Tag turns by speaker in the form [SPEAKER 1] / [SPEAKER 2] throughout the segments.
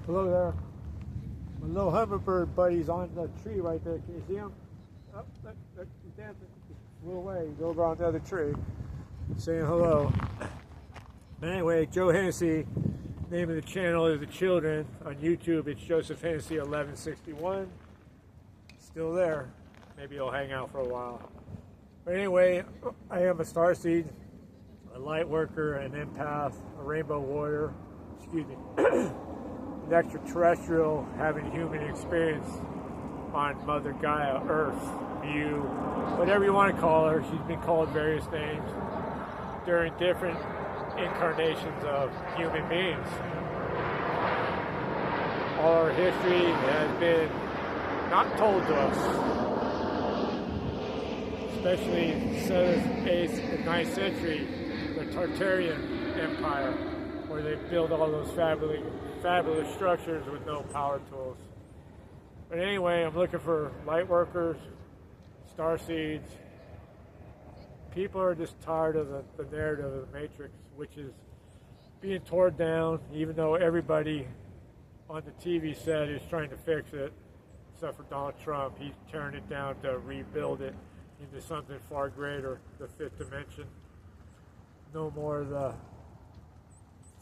[SPEAKER 1] Hello there. My little hoverbird buddy's on the tree right there. Can you see him? Oh, look, he's dancing. He flew away. He's over on the other tree saying hello. But anyway, Joe Hennessy, name of the channel is The Children. On YouTube, it's Joseph Hennessy 1161. Still there. Maybe he'll hang out for a while. But anyway, I am a starseed, a light worker, an empath, a rainbow warrior, excuse me, an extraterrestrial having human experience on Mother Gaia, Earth, Mu, whatever you want to call her. She's been called various names during different incarnations of human beings. All our history has been not told to us. Especially 7th, 8th, and 9th century, the Tartarian Empire, where they built all those fabulous structures with no power tools. But anyway, I'm looking for light workers, starseeds. People are just tired of the narrative of the Matrix, which is being torn down, even though everybody on the TV set is trying to fix it, except for Donald Trump. He's tearing it down to rebuild it into something far greater, the fifth dimension. No more the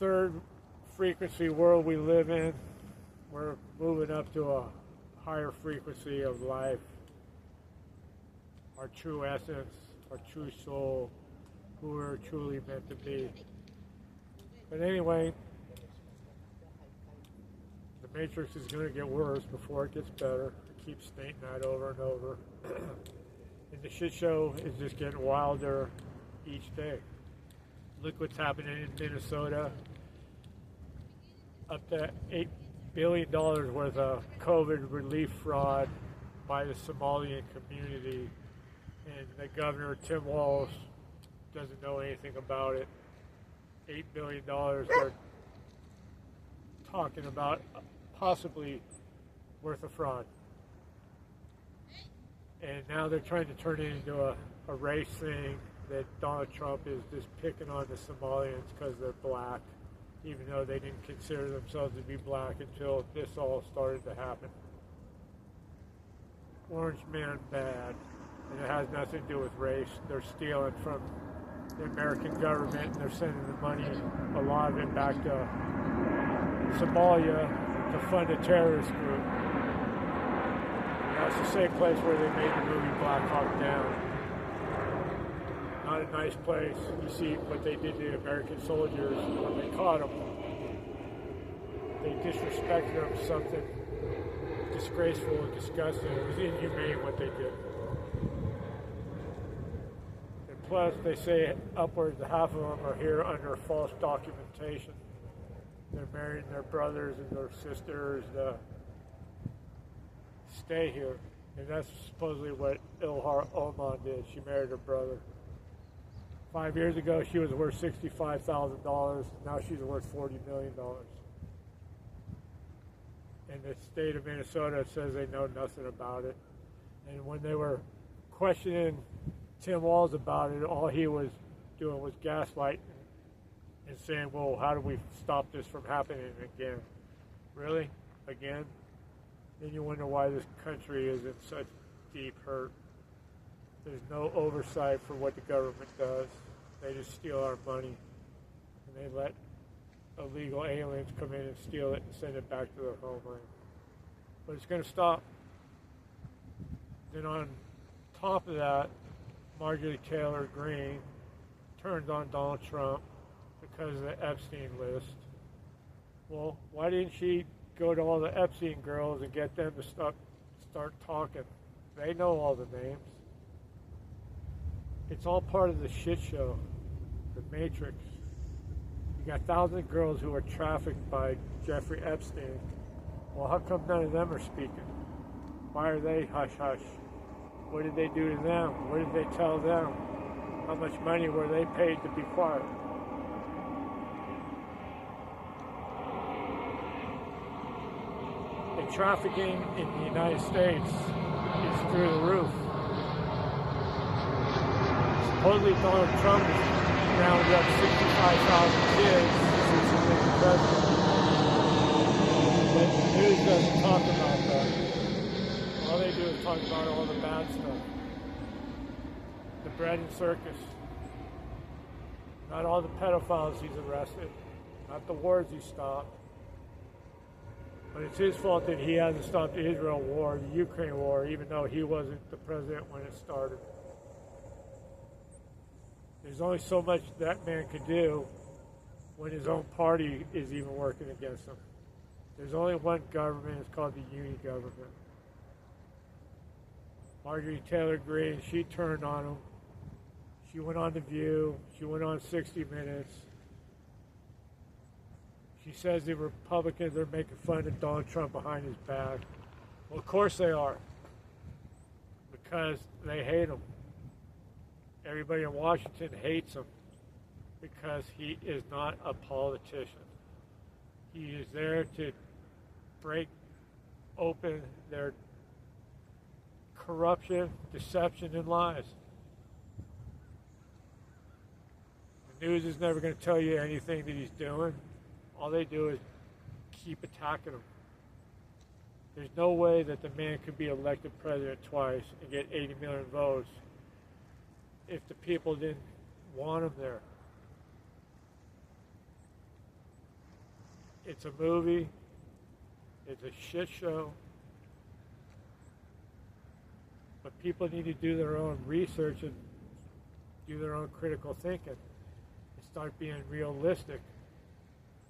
[SPEAKER 1] third frequency world we live in. We're moving up to a higher frequency of life, our true essence, our true soul, who we're truly meant to be. But anyway, the Matrix is going to get worse before it gets better. I keep stating that over and over. And the shit show is just getting wilder each day. Look what's happening in Minnesota. Up to $8 billion worth of COVID relief fraud by the Somalian community. And the governor, Tim Walz, doesn't know anything about it. $8 billion they're talking about possibly worth of fraud. And now they're trying to turn it into a race thing, that Donald Trump is just picking on the Somalians because they're black, even though they didn't consider themselves to be black until this all started to happen. Orange man bad, and it has nothing to do with race. They're stealing from the American government, and they're sending the money, a lot of it, back to Somalia to fund a terrorist group. That's the same place where they made the movie Black Hawk Down. Not a nice place. You see what they did to the American soldiers when they caught them. They disrespected them, something disgraceful and disgusting. It was inhumane what they did. And plus, they say upwards of half of them are here under false documentation. They're marrying their brothers and their sisters to stay here. And that's supposedly what Ilhar Omar did. She married her brother. 5 years ago, she was worth $65,000. Now she's worth $40 million. And the state of Minnesota says they know nothing about it. And when they were questioning Tim Walz about it, all he was doing was gaslighting and saying, well, how do we stop this from happening again? Really? Again? Then you wonder why this country is in such deep hurt. There's no oversight for what the government does. They just steal our money. And they let illegal aliens come in and steal it and send it back to their homeland. But it's going to stop. Then on top of that, Marjorie Taylor Greene turned on Donald Trump because of the Epstein list. Well, why didn't she go to all the Epstein girls and get them to start talking? They know all the names. It's all part of the shit show, the Matrix. You got thousands of girls who are trafficked by Jeffrey Epstein. Well, how come none of them are speaking? Why are they hush-hush? What did they do to them? What did they tell them? How much money were they paid to be quiet? And trafficking in the United States is through the roof. Supposedly Donald Trump rounded up 65,000 kids since he's been president. But doesn't talk about that. All they do is talk about all the bad stuff. The bread and circus. Not all the pedophiles he's arrested. Not the wars he stopped. But it's his fault that he hasn't stopped the Israel war, the Ukraine war, even though he wasn't the president when it started. There's only so much that man could do when his own party is even working against him. There's only one government, it's called the Uni government. Marjorie Taylor Greene, she turned on him. She went on The View, she went on 60 Minutes. She says the Republicans are making fun of Donald Trump behind his back. Well, of course they are, because they hate him. Everybody in Washington hates him because he is not a politician. He is there to break open their corruption, deception, and lies. The news is never going to tell you anything that he's doing. All they do is keep attacking him. There's no way that the man could be elected president twice and get 80 million votes if the people didn't want him there. It's a movie. It's a shit show. But people need to do their own research and do their own critical thinking and start being realistic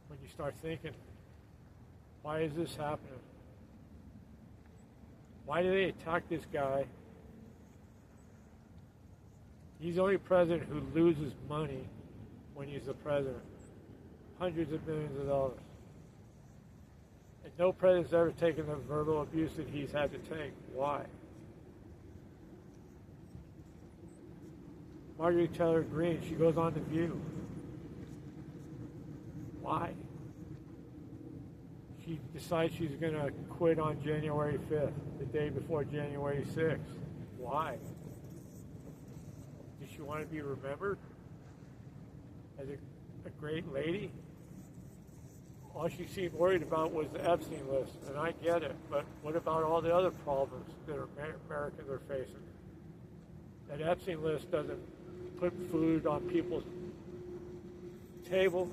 [SPEAKER 1] when you start thinking, why is this happening? Why do they attack this guy? He's the only president who loses money when he's the president. Hundreds of millions of dollars. And no president's ever taken the verbal abuse that he's had to take. Why? Marjorie Taylor Greene, she goes on The View. Why? She decides she's going to quit on January 5th, the day before January 6th. Why? Does she want to be remembered as a great lady? All she seemed worried about was the Epstein list, and I get it, but what about all the other problems that Americans are facing? That Epstein list doesn't put food on people's table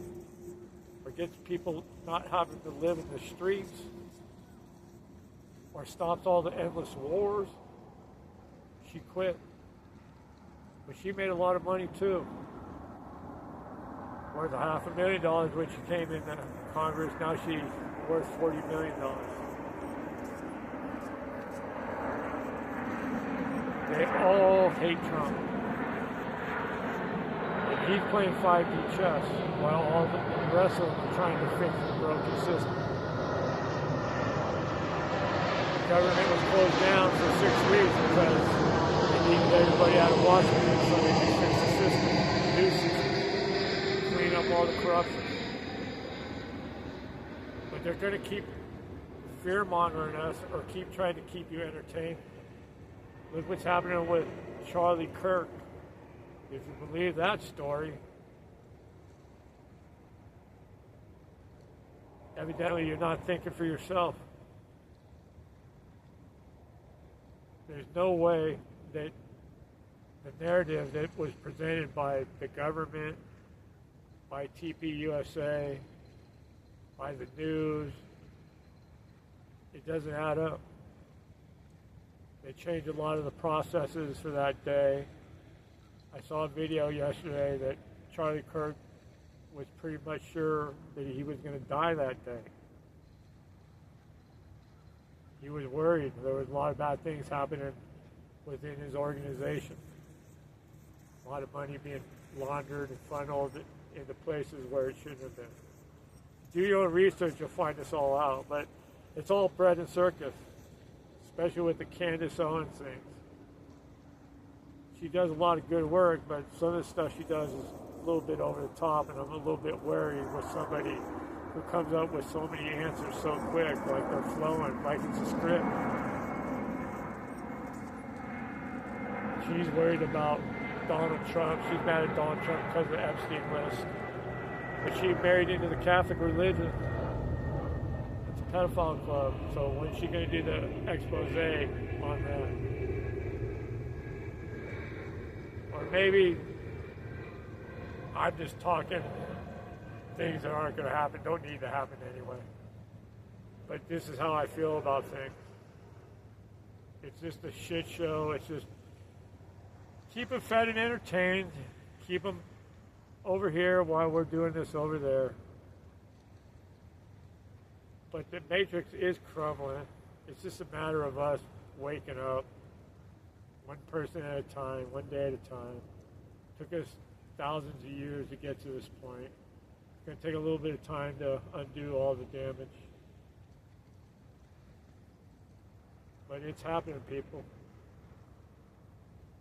[SPEAKER 1] or gets people not having to live in the streets or stops all the endless wars. She quit. But she made a lot of money too. Worth $500,000 when she came into Congress. Now she's worth $40 million. They all hate Trump. And he's playing 5D chess while all the rest of them are trying to fix the broken system. The government was closed down for 6 weeks because they needed everybody out of Washington so they could fix the system, the new system, clean up all the corruption. But they're going to keep fear-mongering us or keep trying to keep you entertained. Look what's happening with Charlie Kirk. If you believe that story, evidently you're not thinking for yourself. There's no way that the narrative that was presented by the government, by TPUSA, by the news, it doesn't add up. They changed a lot of the processes for that day. I saw a video yesterday that Charlie Kirk was pretty much sure that he was going to die that day. He was worried. There was a lot of bad things happening within his organization. A lot of money being laundered and funneled into places where it shouldn't have been. Do your own research, you'll find this all out. But it's all bread and circus, especially with the Candace Owens things. She does a lot of good work, but some of the stuff she does is a little bit over the top, and I'm a little bit wary with somebody who comes up with so many answers so quick, like they're flowing, like it's a script. She's worried about Donald Trump. She's mad at Donald Trump because of the Epstein list. But she married into the Catholic religion. It's a pedophile club. So when's she going to do the expose on that? Or maybe I'm just talking things that aren't going to happen, don't need to happen anyway. But this is how I feel about things. It's just a shit show. It's just keep them fed and entertained. Keep them over here while we're doing this over there. But the matrix is crumbling. It's just a matter of us waking up one person at a time, one day at a time. It took us thousands of years to get to this point. It's going to take a little bit of time to undo all the damage. But it's happening, people.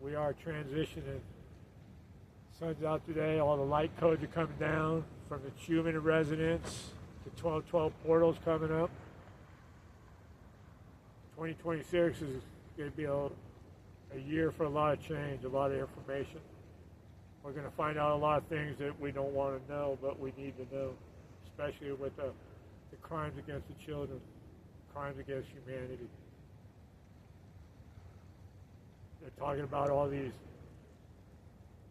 [SPEAKER 1] We are transitioning. Sun's out today. All the light codes are coming down from the human resonance. The 1212 portal's coming up. 2026 is going to be a year for a lot of change, a lot of information. We're going to find out a lot of things that we don't want to know, but we need to know, especially with the crimes against the children, crimes against humanity. They're talking about all these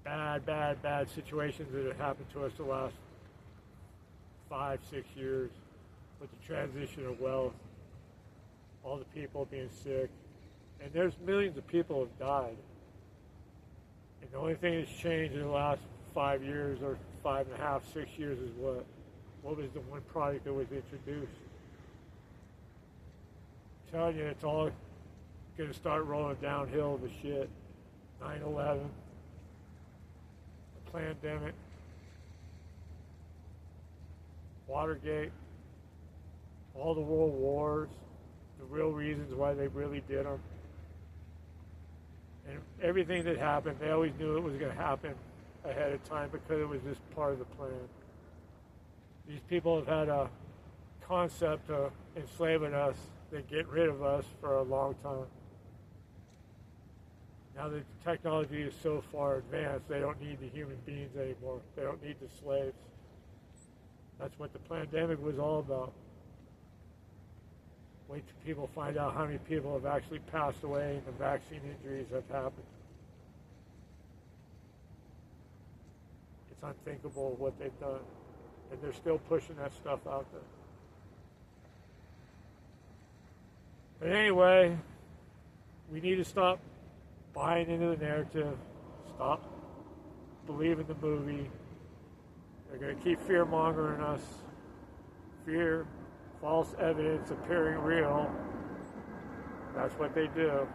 [SPEAKER 1] bad situations that have happened to us the last 5, 6 years with the transition of wealth, all the people being sick, and there's millions of people have died. And the only thing that's changed in the last 5 years or 5.5, 6 years is what? What was the one product that was introduced? I'm telling you, it's all going to start rolling downhill the shit. 9/11, the pandemic, Watergate, all the world wars, the real reasons why they really did them. And everything that happened, they always knew it was going to happen ahead of time because it was just part of the plan. These people have had a concept of enslaving us, then get rid of us for a long time. Now that the technology is so far advanced, they don't need the human beings anymore. They don't need the slaves. That's what the pandemic was all about. Wait till people find out how many people have actually passed away and the vaccine injuries have happened. It's unthinkable what they've done. And they're still pushing that stuff out there. But anyway, we need to stop buying into the narrative, stop believing the movie. They're going to keep fear-mongering us. Fear, false evidence appearing real. That's what they do.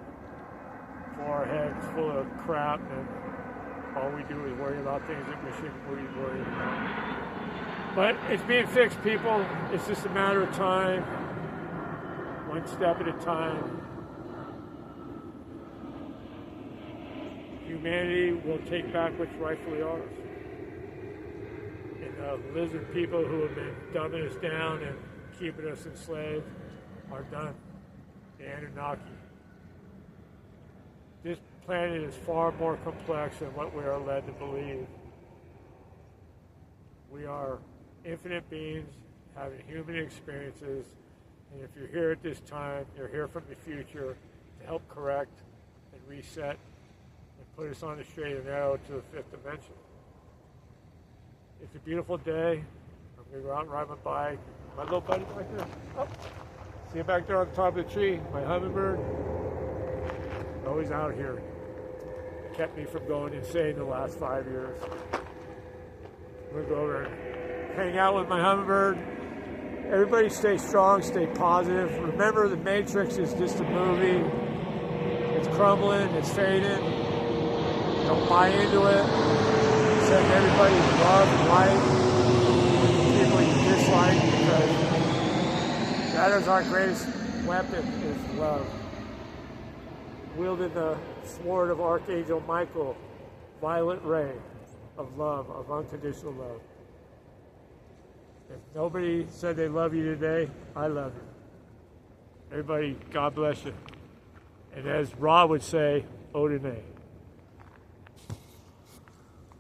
[SPEAKER 1] For our heads full of crap, and all we do is worry about things that we shouldn't be worried about. But it's being fixed, people. It's just a matter of time. One step at a time. Humanity will take back what's rightfully ours. And the lizard people who have been dumbing us down and keeping us enslaved are done. The Anunnaki. This planet is far more complex than what we are led to believe. We are infinite beings having human experiences, and if you're here at this time, you're here from the future to help correct and reset and put us on the straight and narrow to the fifth dimension. It's a beautiful day. I'm going to go out and ride my bike. My little buddy back there. Oh, see you back there on the top of the tree. My hummingbird. Always out here. Kept me from going insane the last 5 years. I'm going to go over and hang out with my hummingbird. Everybody stay strong, stay positive. Remember, the Matrix is just a movie. It's crumbling, it's fading. Don't buy into it. Send everybody love and light. People you dislike, because that is our greatest weapon, is love. Wielding the sword of Archangel Michael, violet ray of love, of unconditional love. If nobody said they love you today, I love you. Everybody, God bless you. And as Ra would say, Odine.